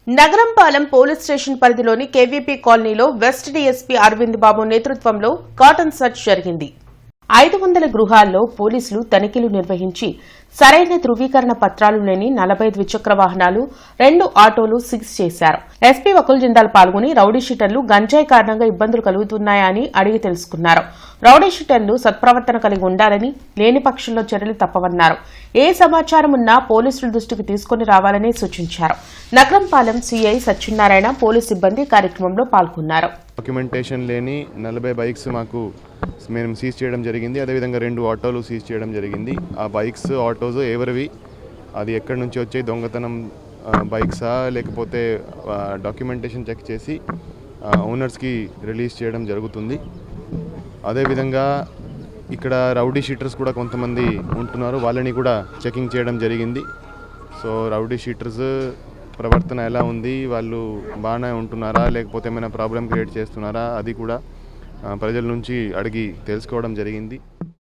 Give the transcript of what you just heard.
Nagarampalem police station పరిధిలోని KVP కాలనీలో west DSP Arvind బాబు నేతృత్వంలో కాటన్ సర్చ్ జరిగింది. 500 గృహాల్లో పోలీసులు తనిఖీలు నిర్వహించి సరైన ధృవీకరణ పత్రాలు లేని 40 ద్విచక్ర వాహనాలు, 2 ఆటోలు సీజ్ చేశారు. ఎస్పీ వకుల్ జిందాల్ పాల్గొని రౌడీ షీటర్లు గంజాయి కారణంగా ఇబ్బందులు కలుగుతున్నాయా అని అడిగి తెలుసుకున్నారు. రౌడీ షీటర్లు సత్ప్రవర్తన కలిగి ఉండాలని, లేని పక్షంలో చర్యలు తప్పవన్నారు. ఏ సమాచారం ఉన్నా పోలీసుల దృష్టికి తీసుకుని రావాలని సూచించారు. నగరంపాలెం సీఐ సత్యనారాయణ, పోలీసు సిబ్బంది కార్యక్రమంలో పాల్గొన్నారు. డాక్యుమెంటేషన్ లేని 40 బైక్స్ మేము సీజ్ చేయడం జరిగింది. అదేవిధంగా 2 ఆటోలు సీజ్ చేయడం జరిగింది. ఆ బైక్స్, ఆటోస్ ఎవరివి, అది ఎక్కడి నుంచి వచ్చాయి, దొంగతనం బైక్సా లేకపోతే డాక్యుమెంటేషన్ చెక్ చేసి ఓనర్స్కి రిలీజ్ చేయడం జరుగుతుంది. అదేవిధంగా ఇక్కడ రౌడీ షీటర్స్ కూడా కొంతమంది ఉంటున్నారు, వాళ్ళని కూడా చెకింగ్ చేయడం జరిగింది. సో రౌడీ షీటర్స్ ప్రవర్తన ఎలా ఉంది, వాళ్ళు బాగానే ఉంటున్నారా లేకపోతే ఏమైనా ప్రాబ్లం క్రియేట్ చేస్తున్నారా, అది కూడా ప్రజల నుంచి అడిగి తెలుసుకోవడం జరిగింది.